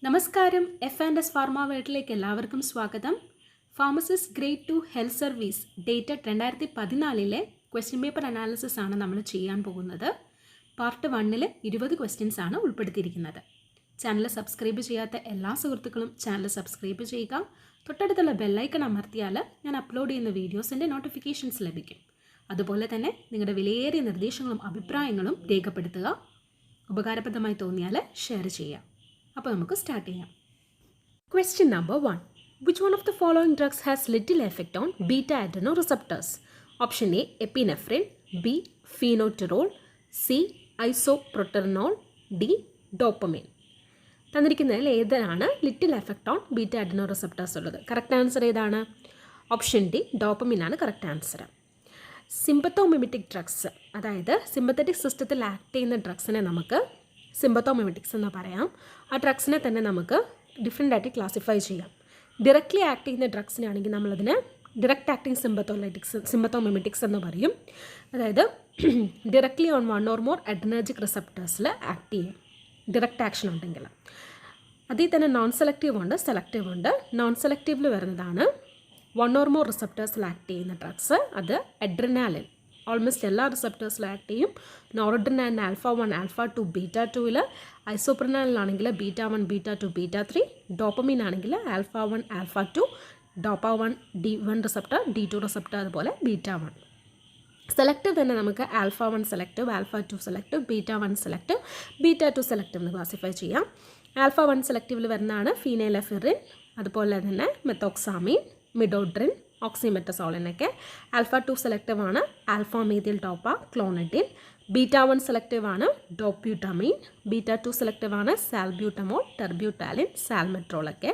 നമസ്കാരം. F&S pharma വേൾഡിലേക്ക് എല്ലാവർക്കും സ്വാഗതം. Pharmacist grade 2 health service dated 2014 question paper analysis ആണ് നമ്മൾ ചെയ്യാൻ പോകുന്നത്. പാർട്ട് 1 20 ക്വസ്റ്റ്യൻസ് ആണ് ഉൾപ്പെടുത്തിയിരിക്കുന്നത്. ചാനൽ സബ്സ്ക്രൈബ് ചെയ്യാത്ത എല്ലാ സുഹൃത്തുക്കളും ചാനൽ സബ്സ്ക്രൈബ് ചെയ്യുക. തൊട്ടടുത്തുള്ള ബെല്ലൈക്കൺ അമർത്തിയാൽ ഞാൻ അപ്ലോഡ് ചെയ്യുന്ന വീഡിയോസിൻ്റെ നോട്ടിഫിക്കേഷൻസ് ലഭിക്കും. അതുപോലെ തന്നെ നിങ്ങളുടെ വിലയേറിയ നിർദ്ദേശങ്ങളും അഭിപ്രായങ്ങളും രേഖപ്പെടുത്തുക. ഉപകാരപ്രദമായി തോന്നിയാൽ ഷെയർ ചെയ്യുക. അപ്പോൾ നമുക്ക് സ്റ്റാർട്ട് ചെയ്യാം. Question number 1. Which one of the following drugs has little effect on beta adrenoreceptors? Option A, epinephrine. B, phenterol. C, isoproterenol. D, dopamine. തന്നിരിക്കുന്നതിൽ ഏതാണ് ലിറ്റിൽ എഫക്റ്റ് ഓൺ ബീറ്റ അഡ്രിനോറിസെപ്റ്റേഴ്സ് ഉള്ളത്? കറക്റ്റ് ആൻസർ ഏതാണ്? Option D, dopamine ആണ് correct answer. സിമ്പത്തോമിമെറ്റിക് drugs, അതായത് sympathetic സിസ്റ്റത്തിൽ act ചെയ്യുന്ന ഡ്രഗ്സിനെ നമുക്ക് സിമ്പത്തോമിമെറ്റിക്സ് എന്ന് പറയാം. ആ ഡ്രഗ്സിനെ തന്നെ നമുക്ക് ഡിഫറെൻ്റ് ആയിട്ട് ക്ലാസിഫൈ ചെയ്യാം. ഡയറക്റ്റ്ലി ആക്ട് ചെയ്യുന്ന ഡ്രഗ്സിനാണെങ്കിൽ നമ്മളതിനെ ഡയറക്റ്റ് ആക്ടിങ് സിമ്പത്തോമിമെറ്റിക്സ് എന്ന് പറയും. അതായത് directly on one or more adrenergic റിസെപ്റ്റേഴ്സിൽ ആക്ട് ചെയ്യും, ഡയറക്റ്റ് ആക്ഷൻ ഉണ്ടെങ്കിൽ. അതിൽ തന്നെ നോൺ സെലക്റ്റീവ് ഉണ്ട്, സെലക്റ്റീവ് ഉണ്ട്. നോൺ സെലക്റ്റീവിൽ വരുന്നതാണ് വൺ ഓർ മോർ റിസെപ്റ്റേഴ്സിൽ ആക്ട് ചെയ്യുന്ന ഡ്രഗ്സ്. അത് അഡ്രിനാലിൻ ഓൾമോസ്റ്റ് എല്ലാ റിസെപ്റ്റേഴ്സിലും ആക്ട് ചെയ്യും. നോറഡ്രിനാലിൻ ആൽഫ 1, ആൽഫ 2, ബീറ്റ 2ൽ. ഐസോപ്രനാലിനാണെങ്കിൽ ബീറ്റ 1, ബീറ്റ 2, ബീറ്റ 3. ഡോപ്പമീൻ ആണെങ്കിൽ alpha 1, alpha 2, dopa 1, D1 receptor, D2 receptor, അതുപോലെ ബീറ്റ 1. സെലക്റ്റീവ് തന്നെ നമുക്ക് alpha 1 selective, alpha 2 selective, beta 1 selective, beta 2 selective എന്ന് ക്ലാസിഫൈ ചെയ്യാം. ആൽഫ 1 സെലക്റ്റീവിൽ വരുന്നതാണ് ഫീനൈലെഫിറിൻ, അതുപോലെ തന്നെ മെത്തോക്സാമീൻ, മിഡോഡ്രിൻ, ഓക്സിമെറ്റസോളിനൊക്കെ. ആൽഫ 2 സെലക്റ്റീവ് ആണ് ആൽഫ മീഥിൽ ടോപ്പ, ക്ലോണിഡിൻ. ബീറ്റ 1 സെലക്റ്റീവ് ആണ് ഡോപ്യൂട്ടമീൻ. ബീറ്റ 2 സെലക്റ്റീവ് ആണ് സാൽബ്യൂട്ടമോൾ, ടെർബ്യൂട്ടാലിൻ, സാൽമെട്രോളൊക്കെ.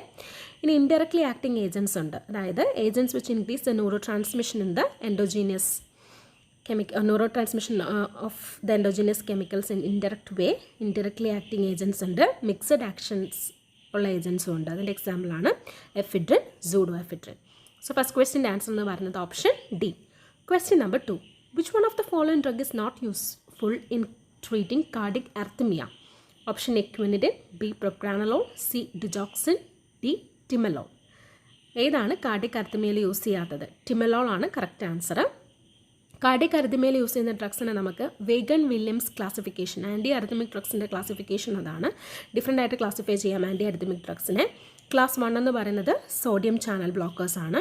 ഇനി ഇൻഡയറക്ട്ലി ആക്ടിങ് ഏജൻസ് ഉണ്ട്, അതായത് agents which increase the neuro transmission in the endogenous neurotransmission of the endogenous chemicals in indirect way. Indirectly acting agents ഉണ്ട്, mixed actions ഉള്ള ഏജൻസും ഉണ്ട്. അതിൻ്റെ എക്സാമ്പിളാണ് എഫിഡ്രിൻ, സൂഡോഎഫിഡ്രിൻ. സോ ഫസ്റ്റ് ക്വസ്റ്റ്യൻ്റെ ആൻസർ എന്ന് പറയുന്നത് option D. Question number 2. Which one of the following drug is not useful in treating cardiac arrhythmia? Option A, quinidine. B, propranolol. C, digoxin. D, timolol. ഏതാണ് cardiac അർത്തിമിയയിൽ use ചെയ്യാത്തത്? Timolol ആണ് correct answer. Cardiac അർത്തിമിയയിൽ use ചെയ്യുന്ന ഡ്രഗ്സിനെ നമുക്ക് Vaughan Williams classification, anti arrhythmic ഡ്രഗ്സിൻ്റെ classification അതാണ്. ഡിഫറെൻ്റ് ആയിട്ട് ക്ലാസിഫൈ ചെയ്യാം ആൻറ്റി അർത്തിമിക് ഡ്രഗ്സിനെ. ക്ലാസ് 1 എന്ന് പറയുന്നത് സോഡിയം ചാനൽ ബ്ലോക്കേഴ്സ് ആണ്.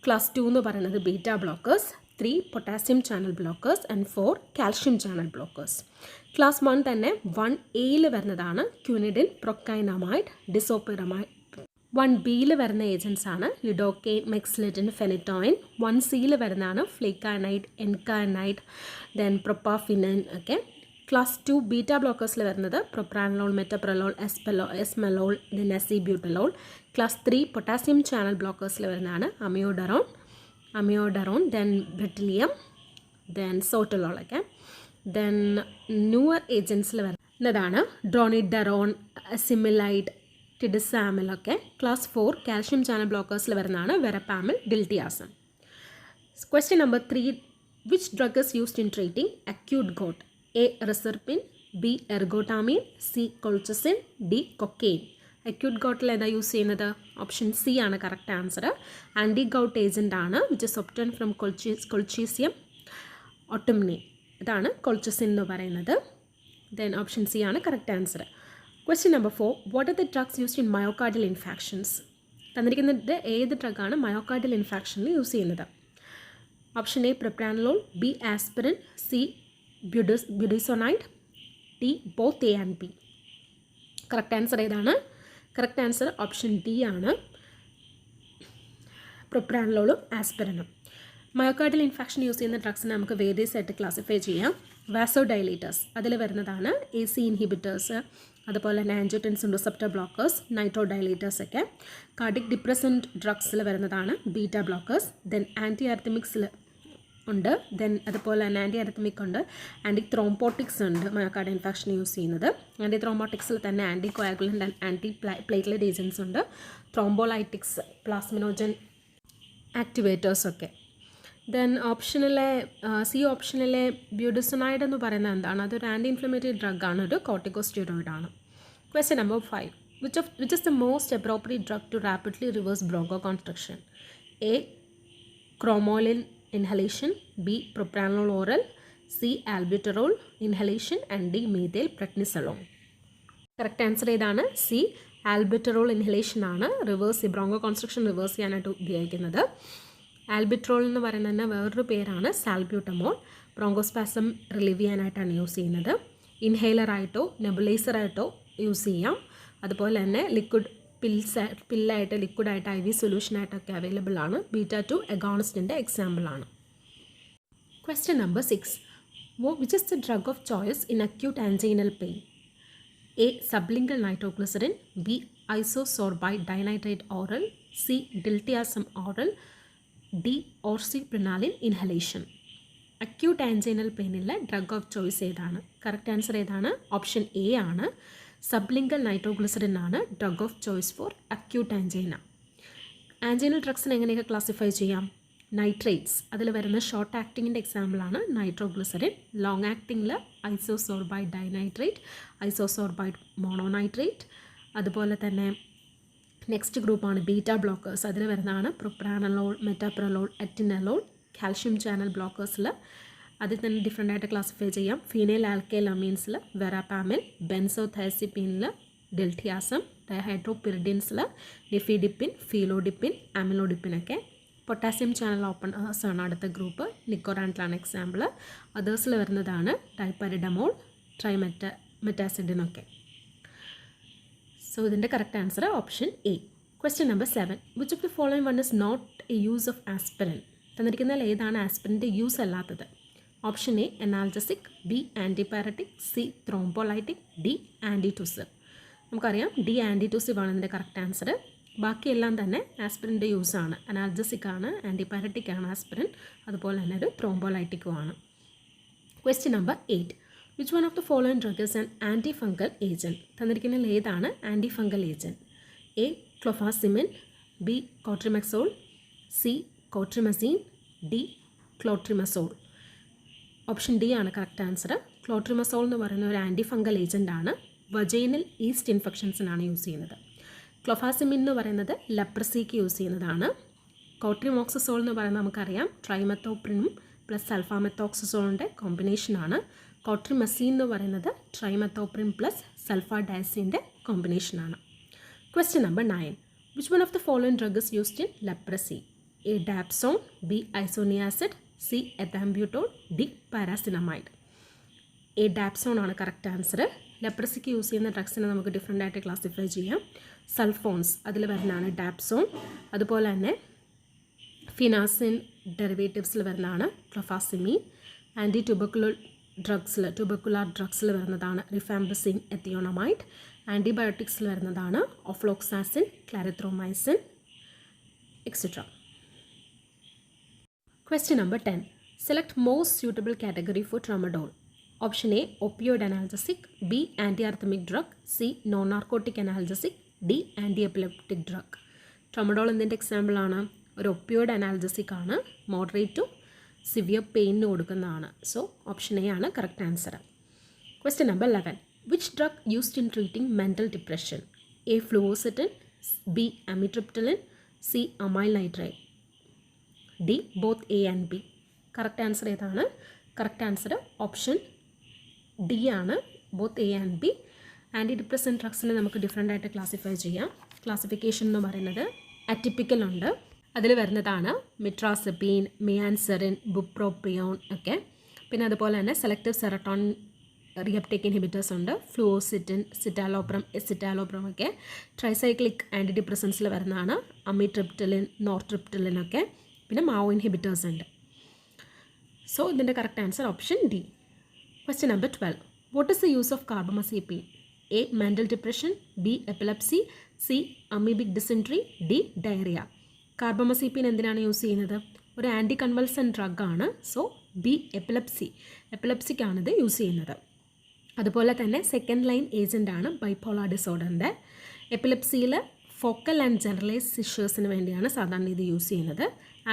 ക്ലാസ് 2 എന്ന് പറയുന്നത് beta blockers. 3 potassium channel blockers and 4 calcium channel blockers. Class 1 തന്നെ 1A വരുന്നതാണ് ക്വിനിഡിൻ, പ്രൊക്കൈനമൈഡ്, ഡിസോപ്പിറമൈഡ്. 1Bയിൽ വരുന്ന ഏജൻസ് ആണ് ലിഡോക്കെയിൻ, മെക്സിലിറ്റിൻ, ഫെനിറ്റോയിൻ. 1Cയിൽ വരുന്നതാണ് ഫ്ലേക്കാനൈഡ്, എൻകാനൈഡ്, ദെൻ പ്രൊപ്പാഫിനൈൻ ഒക്കെ. ക്ലാസ് 2 ബീറ്റ ബ്ലോക്കേഴ്സിൽ വരുന്നത് propranolol, metoprolol, esmolol, then acebutolol. Class 3 potassium channel ബ്ലോക്കേഴ്സിൽ വരുന്നതാണ് amiodarone, then bretylium, then sotalol ഒക്കെ. ദെൻ ന്യൂവർ ഏജൻസിൽ വരുന്നതാണ് ഡ്രോണിഡറോൺ, സിമിലൈഡ്, ടിഡിസാമിലൊക്കെ. ക്ലാസ് 4 കാൽഷ്യം ചാനൽ ബ്ലോക്കേഴ്സിൽ വരുന്നതാണ് verapamil, diltiazem. Question number 3. Which drug is used in treating acute gout? A, reserpine. B, ergotamine. C, colchicine. D, cocaine. Acute ഗോട്ടിൽ ഏതാ use ചെയ്യുന്നത്? Option C ആണ് correct answer. Anti gout agent ആണ് which is obtain from colchicum autumnale. ഇതാണ് colchicine എന്ന് പറയുന്നത്. Then option C ആണ് correct answer. Question number 4. What are the drugs used in myocardial infarctions? തന്നിരിക്കുന്നത് ഏത് ഡ്രഗാണ് മയോകാർഡിയൽ ഇൻഫാക്ഷനിൽ യൂസ് ചെയ്യുന്നത്? Option A, propranolol. B, aspirin. C, budesonide. D, both A and B. Correct answer ഏതാണ്? Correct answer option D ആണ്, പ്രൊപ്രാനലോളും ആസ്പിരിനും. Myocardial infarction use ചെയ്യുന്ന ഡ്രഗ്സിനെ നമുക്ക് വേരിയസ് ആയിട്ട് ക്ലാസിഫൈ ചെയ്യാം. വാസോ ഡൈലേറ്റേഴ്സ് അതിൽ വരുന്നതാണ് AC ഇൻഹിബിറ്റേഴ്സ്, അതുപോലെ തന്നെ ആൻജിയോടെൻസിൻ റിസപ്റ്റർ ബ്ലോക്കേഴ്സ്, നൈട്രോ ഡൈലേറ്റേഴ്സ് ഒക്കെ. കാർഡിക് ഡിപ്രസൻറ്റ് ഡ്രഗ്സിൽ വരുന്നതാണ് ബീറ്റ ബ്ലോക്കേഴ്സ്. ദെൻ ആൻറ്റി അർത്തിമിക്സിൽ ഉണ്ട്, ദെൻ അതുപോലെ തന്നെ ആൻറ്റി അർത്തിമിക് ഉണ്ട്, ആൻറ്റി ത്രോംബോട്ടിക്സ് ഉണ്ട് മയോകാർഡിയൽ ഇൻഫാക്ഷൻ യൂസ് ചെയ്യുന്നത്. ആൻറ്റി ത്രോംബോട്ടിക്സിൽ തന്നെ anti coagulant and anti platelet agents ഉണ്ട്, ത്രോംബോലൈറ്റിക്സ്, പ്ലാസ്മിനോജൻ ആക്ടിവേറ്റേഴ്സ് ഒക്കെ. ദെൻ ഓപ്ഷനിലെ സി ഓപ്ഷനിലെ ബ്യൂഡിസോണൈഡ് എന്ന് പറയുന്നത് എന്താണ്? അതൊരു ആൻറ്റി ഇൻഫ്ലമേറ്ററി ഡ്രഗാണ്, ഒരു കോർട്ടിക്കോസ്റ്റീറോയിഡ് ആണ്. Question number 5. Which is the most appropriate drug to rapidly reverse bronchoconstriction? A. Cromolyn inhalation, B. propranolol oral, C. albuterol inhalation, and D. methyl prednisolone. Correct answer ഏതാണ്? C, albuterol inhalation ആണ് reverse bronchoconstriction reverse ചെയ്യാനായിട്ട് ഉപയോഗിക്കുന്നത്. Albuterol എന്ന് പറയുന്നത് തന്നെ വേറൊരു പേരാണ് salbutamol. Bronchospasm relieve ചെയ്യാനായിട്ടാണ് യൂസ് ചെയ്യുന്നത്. ഇൻഹേലറായിട്ടോ നെബുലൈസറായിട്ടോ യൂസ് ചെയ്യാം. അതുപോലെ തന്നെ ലിക്വിഡ് പില്ലായിട്ട് ലിക്വിഡായിട്ട് IV സൊല്യൂഷനായിട്ടൊക്കെ അവൈലബിൾ ആണ്. β2 അഗോണിസ്റ്റിൻ്റെ എക്സാമ്പിളാണ്. Question number 6. Which is the drug of choice in acute anginal pain? A. sublingual nitroglycerin, B. isosorbide dinitrate oral, C. diltiazem oral, D. orsiprenalin inhalation. Acute anginal പെയിനിലെ ഡ്രഗ് ഓഫ് ചോയ്സ് ഏതാണ്? Correct answer ഏതാണ്? Option A ആണ്. Sublingual nitroglycerin ആണ് drug of choice for acute angina. Anginal ഡ്രഗ്സിനെ എങ്ങനെയൊക്കെ classify ചെയ്യാം? Nitrates, അതിൽ വരുന്ന ഷോർട്ട് ആക്ടിങ്ങിൻ്റെ എക്സാമ്പിളാണ് നൈട്രോഗ്ലിസറിൻ. ലോങ് ആക്ടിങ്ങിൽ ഐസോസോർബൈഡ് ഡൈനൈട്രേറ്റ്, ഐസോസോർബൈഡ് മോണോനൈട്രേറ്റ്. അതുപോലെ തന്നെ നെക്സ്റ്റ് ഗ്രൂപ്പാണ് ബീറ്റ ബ്ലോക്കേഴ്സ്, അതിൽ വരുന്നതാണ് പ്രൊപ്രാനലോൾ, മെറ്റാപ്രലോൾ, എറ്റിനലോൾ. കാൽഷ്യം ചാനൽ ബ്ലോക്കേഴ്സിൽ അതിൽ തന്നെ ഡിഫറെൻ്റ് ആയിട്ട് ക്ലാസിഫൈ ചെയ്യാം. ഫീനൈൽ ആൽക്കൈലമീൻസിൽ വെറാപാമിൻ, ബെൻസോഥൈസിപ്പീനിൽ ഡെൽറ്റിയാസം, ഡൈഹൈഡ്രോപിറിഡിൻസിൽ നിഫിഡിപ്പിൻ, ഫീലോഡിപ്പിൻ, അമിലോഡിപ്പിനൊക്കെ. പൊട്ടാസ്യം ചാനൽ ഓപ്പണേഴ്സ് ആണ് അടുത്ത ഗ്രൂപ്പ്. നിക്കോറാൻറ്റിലാണ് എക്സാമ്പിൾ. അതേഴ്സിൽ വരുന്നതാണ് ഡൈപരിഡമോൾ, മെറ്റാസിഡിനൊക്കെ. സോ ഇതിൻ്റെ correct answer option A. Question number 7. Which of the following one is not a use of aspirin? തന്നിരിക്കുന്നതിൽ ഏതാണ് ആസ്പിരിൻ്റെ യൂസ് അല്ലാത്തത്? Option A analgesic, B antipyretic, C thrombolytic, D antitussive. നമുക്കറിയാം ഡി ആൻറ്റിറ്റൂസിവ് ആണ് ഇതിൻ്റെ കറക്റ്റ് ആൻസർ. ബാക്കിയെല്ലാം തന്നെ ആസ്പിരിൻ്റെ യൂസാണ്. അനാൽജസിക് ആണ്, ആൻറ്റിപയററ്റിക് ആണ് ആസ്പിരിൻ, അതുപോലെ തന്നെ ഒരു ത്രോംബോലൈറ്റിക്കും ആണ്. Question number 8. Which one of the following drug is an anti fungal agent? തന്നിരിക്കുന്നതിൽ ഏതാണ് anti fungal agent? A clofazimine, B cotrimoxazole, C cotrimazine, D clotrimazole. Option D ആണ് കറക്റ്റ് ആൻസർ. ക്ലോട്രിമസോൾ എന്ന് പറയുന്ന ഒരു ആൻറ്റി ഫംഗൽ ഏജൻ്റാണ്. Vaginal yeast ഇൻഫെക്ഷൻസിനാണ് use ചെയ്യുന്നത്. Clofazimine എന്ന് പറയുന്നത് ലെപ്രസിക്ക് യൂസ് ചെയ്യുന്നതാണ്. കോട്രിമോക്സസോൾ എന്ന് പറയുന്നത് നമുക്കറിയാം ട്രൈമെത്തോപ്രിനും പ്ലസ് സൾഫാമെത്തോക്സസോളിൻ്റെ കോമ്പിനേഷനാണ്. കോട്രിമസീൻ എന്ന് പറയുന്നത് ട്രൈമെത്തോപ്രിൻ പ്ലസ് സൾഫാഡയസിൻ്റെ കോമ്പിനേഷനാണ്. Question number 9. Which one of the following drug is used in leprosy? A dapsone, B isoniazid, C ethambutol, D pyrazinamide. A dapsone ആണ് കറക്റ്റ് ആൻസർ. ലെപ്രസിക്ക് യൂസ് ചെയ്യുന്ന ഡ്രഗ്സിനെ നമുക്ക് ഡിഫറെൻ്റ് ആയിട്ട് ക്ലാസിഫൈ ചെയ്യാം. സൾഫോൺസ് അതിൽ വരുന്നതാണ് ഡാപ്സോൺ. അതുപോലെ തന്നെ ഫിനാസിൻ ഡെറിവേറ്റീവ്സിൽ വരുന്നതാണ് ക്ലോഫാസിമീൻ. ആൻറ്റി ട്യൂബർക്കുലാർ ഡ്രഗ്സിൽ വരുന്നതാണ് റിഫാംബസിൻ, എത്തിയോണമൈഡ്. ആൻറ്റിബയോട്ടിക്സിൽ വരുന്നതാണ് ofloxacin, clarithromycin, etcetera. Question number 10. Select most suitable category for tramadol. Option A opioid analgesic, B anti arrhythmic drug, C non narcotic analgesic, D anti epileptic drug. Tramadol എന്തിൻ്റെ എക്സാമ്പിളാണ്? ഒരു opioid analgesic ആണ്. Moderate to severe പെയിനിന് കൊടുക്കുന്നതാണ്. So option A ആണ് correct answer. Question number 11. Which drug used in treating mental depression? A fluoxetine, B amitriptyline, C amyl nitrate, D both A and B. Correct answer ഏതാണ്? Correct answer option D ആണ്, both A and B. Anti depressant ഡ്രഗ്സിനെ നമുക്ക് different ആയിട്ട് classify ചെയ്യാം. Classification എന്ന് പറയുന്നത് അറ്റിപ്പിക്കൽ ഉണ്ട്, അതിൽ വരുന്നതാണ് മിട്രാസെപ്പീൻ, മിയാൻസെറിൻ, ബുപ്രോപ്രിയോൺ ഒക്കെ. പിന്നെ അതുപോലെ തന്നെ സെലക്റ്റീവ് സെറട്ടോണിൻ റിയപ്റ്റേക്ക് ഇൻഹിബിറ്റേഴ്സ് ഉണ്ട്, ഫ്ലൂവോസിറ്റിൻ, സിറ്റാലോപ്രം, എസിറ്റാലോപ്രം ഒക്കെ. ട്രൈസൈക്ലിക് ആൻറ്റി ഡിപ്രസൻസിൽ വരുന്നതാണ് അമിട്രിപ്റ്റലിൻ, നോർട്രിപ്റ്റലിൻ ഒക്കെ. പിന്നെ മാവോ ഇൻഹിബിറ്റേഴ്സ് ഉണ്ട്. സോ ഇതിൻ്റെ correct answer option D. Question number 12. What is the use of carbamazepine? A mental depression, B epilepsy, C amoebic dysentery, D diarrhoea. Carbamazepine എന്തിനാണ് use ചെയ്യുന്നത്? ഒരു ആൻറ്റി കൺവൾസൻ ഡ്രഗാണ്. So B എപ്പിലെപ്സിക്കാണിത് use ചെയ്യുന്നത്. അതുപോലെ തന്നെ സെക്കൻഡ് ലൈൻ ഏജൻ്റാണ് bipolar ഡിസോർഡറിൻ്റെ. എപ്പിലെപ്സിയിൽ ഫോക്കൽ ആൻഡ് ജനറലൈസ് സിഷേഴ്സിന് വേണ്ടിയാണ് സാധാരണ ഇത് യൂസ് ചെയ്യുന്നത്.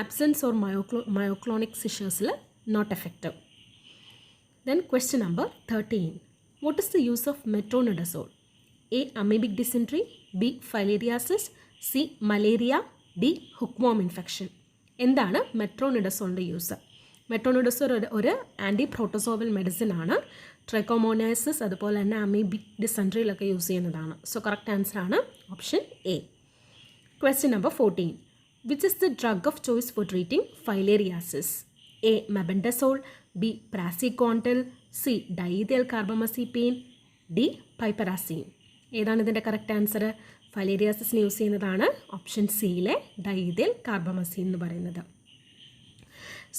ആബ്സെൻസ് ഓർ മയോക്ലോണിക് സിഷേഴ്സിൽ not effective. Then question number 13. What is the use of metronidazole? A amoebic dysentery, B filariasis, C malaria, D hookworm infection. എന്താണ് മെട്രോണിഡസോളിൻ്റെ യൂസ്? മെട്രോണിഡസോൾ ഒരു ആൻറ്റി പ്രോട്ടോസോവൽ മെഡിസിൻ ആണ്. ട്രൈക്കോമോനാസിസ് അതുപോലെ തന്നെ അമീബിക് ഡിസെൻട്രിയിലൊക്കെ യൂസ് ചെയ്യുന്നതാണ്. സോ കറക്റ്റ് ആൻസർ ആണ് option A. Question number 14. Which is the drug of choice for treating filariasis? A mebendazole, B praziquantel, C diethyl carbamazepine, D piperazine. ഏതാണ് ഇതിൻ്റെ കറക്റ്റ് ആൻസർ? ഫൈലേറിയാസിസിന് യൂസ് ചെയ്യുന്നതാണ് ഓപ്ഷൻ സിയിലെ ഡൈഥൈൽ കാർബമസീൻ എന്ന് പറയുന്നത്.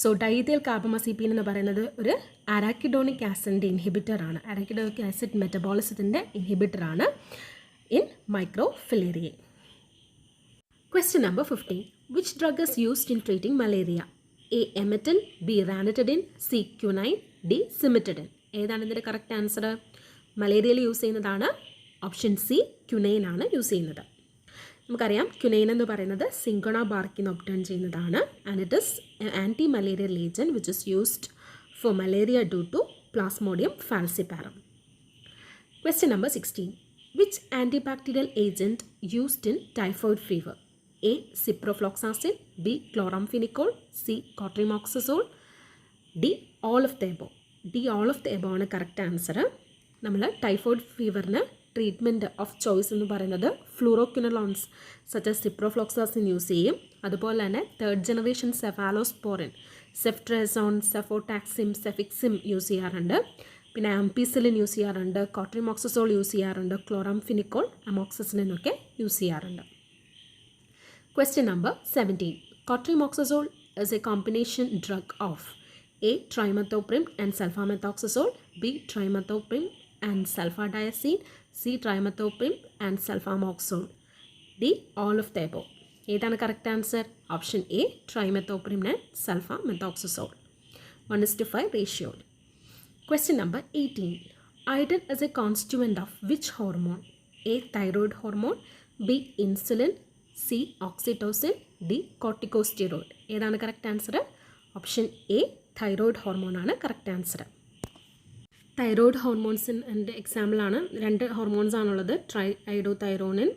So ഡൈഥൈൽ കാർബമസീപീൻ എന്ന് പറയുന്നത് ഒരു അരാക്കിഡോണിക് ആസിഡിൻ്റെ ഇൻഹിബിറ്ററാണ്. അരാക്കിഡോണിക് ആസിഡ് മെറ്റബോളിസത്തിൻ്റെ ഇൻഹിബിറ്ററാണ് in microfilaria. Question number 15. Which drug is used in treating malaria? A emetine, B ranitidine, C quinine, D cimetidine. ഏതാണ് ഇതിൻ്റെ കറക്റ്റ് ആൻസർ? മലേറിയയിൽ യൂസ് ചെയ്യുന്നതാണ് ഓപ്ഷൻ സി, ക്യുനൈൻ ആണ് യൂസ് ചെയ്യുന്നത്. നമുക്കറിയാം ക്യുനൈൻ എന്ന് പറയുന്നത് സിങ്കോണ ബാർക്കിന്ന് ഒബ്റ്റൈൻ ചെയ്യുന്നതാണ്. And it is anti malarial agent which is used for malaria due to plasmodium falciparum. Question number 16. Which ആൻറ്റിബാക്ടീരിയൽ agent used in typhoid fever? A ciprofloxacin, B chloramphenicol, C cotrimoxazole, D all of the above. D all of the above ആണ് correct answer. നമ്മൾ typhoid ഫീവറിന് treatment of choice എന്ന് പറയുന്നത് fluoroquinolones such as ciprofloxacin use ചെയ്യും. അതുപോലെ തന്നെ 3rd generation cephalosporin, ceftriaxone, cefotaxime, cefixime use ചെയ്യാറുണ്ട്. പിന്നെ ആംപിസിലിൻ യൂസ് ചെയ്യാറുണ്ട്, കോട്രിമോക്സസോൾ യൂസ് ചെയ്യാറുണ്ട്, ക്ലോറാംഫിനിക്കോൾ, അമോക്സിസിലിൻ ഒക്കെ യൂസ് ചെയ്യാറുണ്ട്. Question number 17. Cotrimoxazole is a combination drug of A trimethoprim and sulfamethoxazole, B trimethoprim and sulfadiazine, C trimethoprim and sulfamoxole, D all of the above. ഏതാണ് correct answer? Option A trimethoprim and sulfamethoxazole. 1:5 ratio. Question number 18. Iodine is a constituent of which hormone? A thyroid hormone, B insulin, C oxytocin, D corticosteroid. ഏതാണ് correct answer? Option A thyroid hormone ആണ് correct answer. Thyroid ഹോർമോൺസിൻ്റെ എക്സാമ്പിളാണ് 2 hormones ആണുള്ളത്, iodothyronine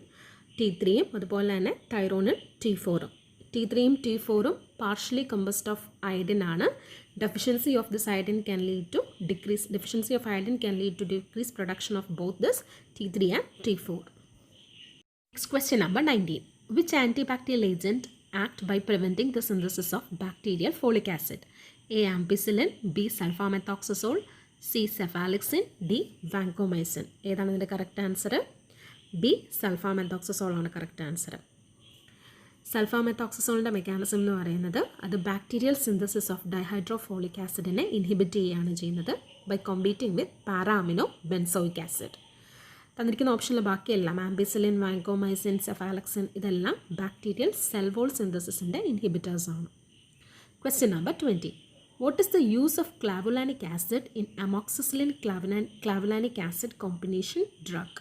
T3യും അതുപോലെ തന്നെ thyronine T4ഉം. T3യും T4ഉം പാർഷ്യലി കമ്പോസ്ഡ് ഓഫ് അയഡിൻ ആണ്. Deficiency of this iodine can lead to decreased production of both this T3 and T4. Next question number 19. Which antibacterial agent act by preventing the synthesis of bacterial folic acid? A ampicillin, B sulfamethoxazole, C cefalixin, D vancomycin. ഏതാണ് ഇതിൻ്റെ correct answer? B സൾഫാമെത്തോക്സസോൾ ആണ് correct answer. സൾഫാമെത്തോക്സസോളിൻ്റെ mechanism എന്ന് പറയുന്നത് അത് bacterial synthesis of dihydrofolic ആസിഡിനെ inhibit ചെയ്യുകയാണ് ചെയ്യുന്നത് by competing with para amino benzoic acid. തന്നിരിക്കുന്ന ഓപ്ഷനിൽ ബാക്കിയെല്ലാം ആംബിസിലിൻ, വാങ്കോമൈസിൻ, സെഫാലക്സിൻ ഇതെല്ലാം ബാക്ടീരിയൽ സെൽ വോൾ സിന്തസിസിൻ്റെ ഇൻഹിബിറ്റേഴ്സ് ആണ്. Question number 20. What is the use of clavulanic acid in amoxicillin clavulanic acid combination drug?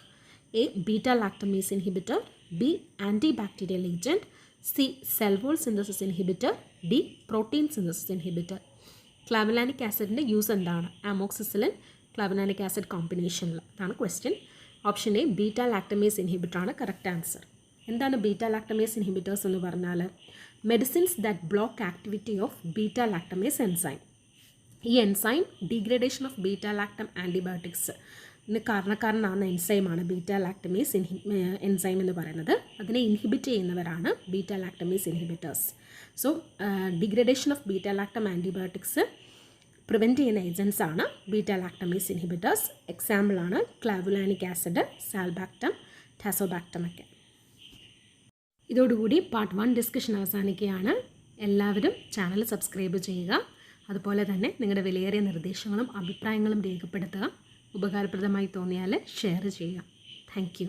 A beta lactamase inhibitor, B antibacterial agent, C cell wall synthesis inhibitor, D protein synthesis inhibitor. Clavulanic acidന്റെ use എന്താണ്? Amoxicillin clavulanic acid കോമ്പിനേഷനിൽ. അതാണ് question. Option A beta lactamase inhibitor ആണ് correct answer. എന്താണ് beta lactamase inhibitors എന്ന് പറഞ്ഞാൽ medicines that block activity of beta lactamase enzyme. ഈ enzyme degradation of beta lactam antibiotics കാരണക്കാരനാകുന്ന എൻസൈമാണ് ബീറ്റ ലാക്ടമേസ് എൻസൈം എന്ന് പറയുന്നത്. അതിനെ ഇൻഹിബിറ്റ് ചെയ്യുന്നവരാണ് beta lactamase inhibitors. So degradation of beta lactam antibiotics prevent ചെയ്യുന്ന ഏജൻസ് ആണ് ബീറ്റ ലാക്ടമേസ് ഇൻഹിബിറ്റേഴ്സ്. എക്സാമ്പിളാണ് ക്ലാവുലാനിക് ആസിഡ്, സാൽബാക്ടം, ടാസോബാക്ടം ഒക്കെ. ഇതോടുകൂടി പാർട്ട് 1 ഡിസ്കഷൻ അവസാനിക്കുകയാണ്. എല്ലാവരും ചാനൽ സബ്സ്ക്രൈബ് ചെയ്യുക. അതുപോലെ തന്നെ നിങ്ങളുടെ വിലയേറിയ നിർദ്ദേശങ്ങളും അഭിപ്രായങ്ങളും രേഖപ്പെടുത്തുക. ഉപകാരപ്രദമായി തോന്നിയാൽ ഷെയർ ചെയ്യുക. Thank you.